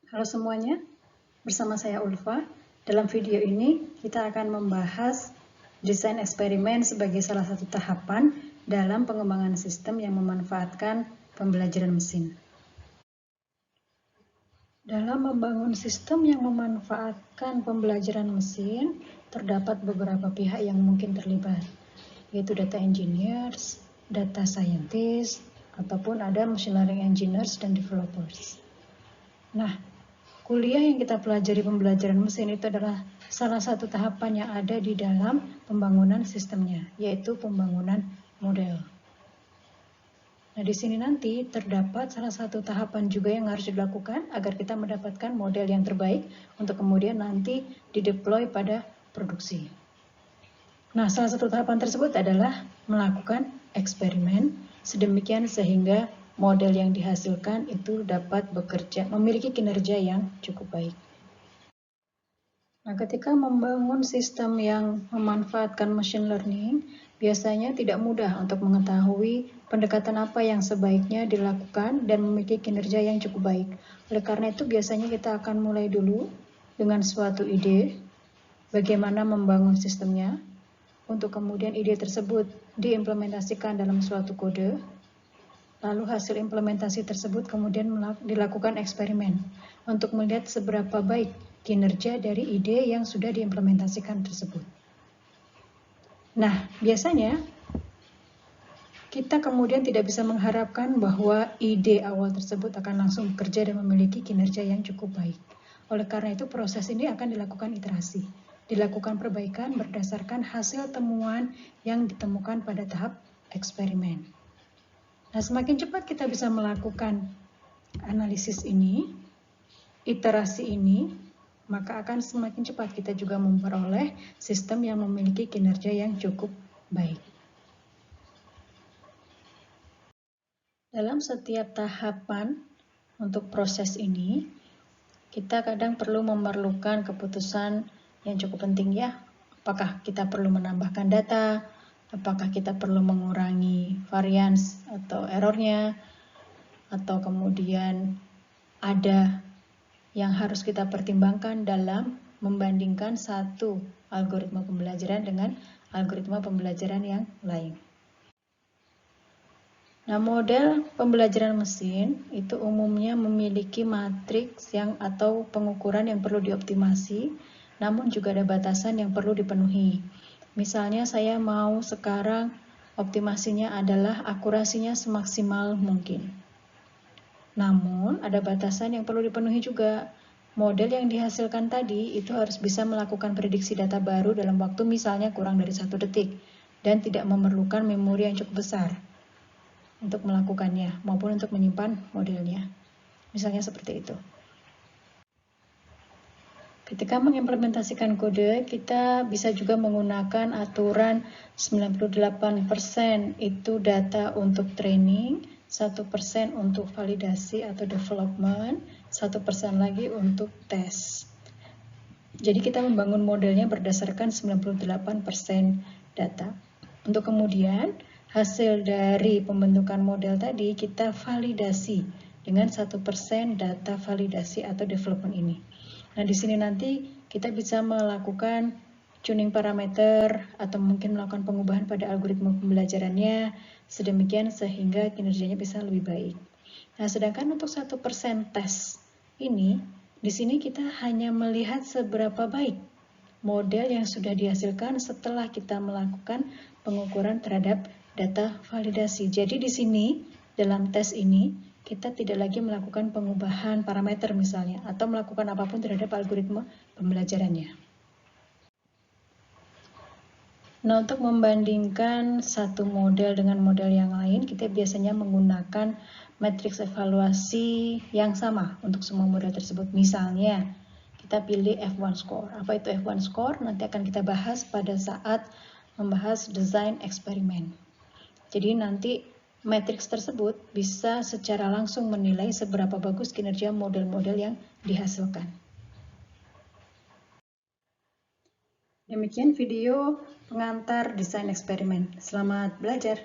Halo semuanya, bersama saya Ulfa. Dalam video ini kita akan membahas desain eksperimen sebagai salah satu tahapan dalam pengembangan sistem yang memanfaatkan pembelajaran mesin. Dalam membangun sistem yang memanfaatkan pembelajaran mesin, terdapat beberapa pihak yang mungkin terlibat, yaitu data engineers, data scientist, ataupun ada machine learning engineers dan developers. Nah, kuliah yang kita pelajari pembelajaran mesin itu adalah salah satu tahapan yang ada di dalam pembangunan sistemnya, yaitu pembangunan model. Nah, di sini nanti terdapat salah satu tahapan juga yang harus dilakukan agar kita mendapatkan model yang terbaik untuk kemudian nanti dideploy pada produksi. Nah, salah satu tahapan tersebut adalah melakukan eksperimen sedemikian sehingga model yang dihasilkan itu dapat bekerja, memiliki kinerja yang cukup baik. Nah, ketika membangun sistem yang memanfaatkan machine learning, biasanya tidak mudah untuk mengetahui pendekatan apa yang sebaiknya dilakukan dan memiliki kinerja yang cukup baik. Oleh karena itu, biasanya kita akan mulai dulu dengan suatu ide, bagaimana membangun sistemnya, untuk kemudian ide tersebut diimplementasikan dalam suatu kode, lalu hasil implementasi tersebut kemudian dilakukan eksperimen untuk melihat seberapa baik kinerja dari ide yang sudah diimplementasikan tersebut. Nah, biasanya kita kemudian tidak bisa mengharapkan bahwa ide awal tersebut akan langsung bekerja dan memiliki kinerja yang cukup baik. Oleh karena itu, proses ini akan dilakukan iterasi, dilakukan perbaikan berdasarkan hasil temuan yang ditemukan pada tahap eksperimen. Nah, semakin cepat kita bisa melakukan analisis ini, iterasi ini, maka akan semakin cepat kita juga memperoleh sistem yang memiliki kinerja yang cukup baik. Dalam setiap tahapan untuk proses ini, kita kadang perlu memerlukan keputusan yang cukup penting ya. Apakah kita perlu menambahkan data, apakah kita perlu mengurangi varians atau errornya, atau kemudian ada yang harus kita pertimbangkan dalam membandingkan satu algoritma pembelajaran dengan algoritma pembelajaran yang lain. Nah, model pembelajaran mesin itu umumnya memiliki matriks atau pengukuran yang perlu dioptimasi, namun juga ada batasan yang perlu dipenuhi. Misalnya saya mau sekarang optimasinya adalah akurasinya semaksimal mungkin. Namun, ada batasan yang perlu dipenuhi juga. Model yang dihasilkan tadi itu harus bisa melakukan prediksi data baru dalam waktu misalnya kurang dari 1 detik dan tidak memerlukan memori yang cukup besar untuk melakukannya maupun untuk menyimpan modelnya. Misalnya seperti itu. Ketika mengimplementasikan kode, kita bisa juga menggunakan aturan 98% itu data untuk training, 1% untuk validasi atau development, 1% lagi untuk tes. Jadi kita membangun modelnya berdasarkan 98% data. Untuk kemudian hasil dari pembentukan model tadi kita validasi dengan 1% data validasi atau development ini. Nah, di sini nanti kita bisa melakukan tuning parameter atau mungkin melakukan pengubahan pada algoritma pembelajarannya sedemikian sehingga kinerjanya bisa lebih baik. Nah, sedangkan untuk 1% tes ini, di sini kita hanya melihat seberapa baik model yang sudah dihasilkan setelah kita melakukan pengukuran terhadap data validasi. Jadi di sini dalam tes ini kita tidak lagi melakukan pengubahan parameter misalnya atau melakukan apapun terhadap algoritma pembelajarannya. Nah, untuk membandingkan satu model dengan model yang lain, kita biasanya menggunakan matriks evaluasi yang sama untuk semua model tersebut. Misalnya, kita pilih F1 score. Apa itu F1 score? Nanti akan kita bahas pada saat membahas desain eksperimen. Jadi nanti matriks tersebut bisa secara langsung menilai seberapa bagus kinerja model-model yang dihasilkan. Demikian video pengantar desain eksperimen. Selamat belajar!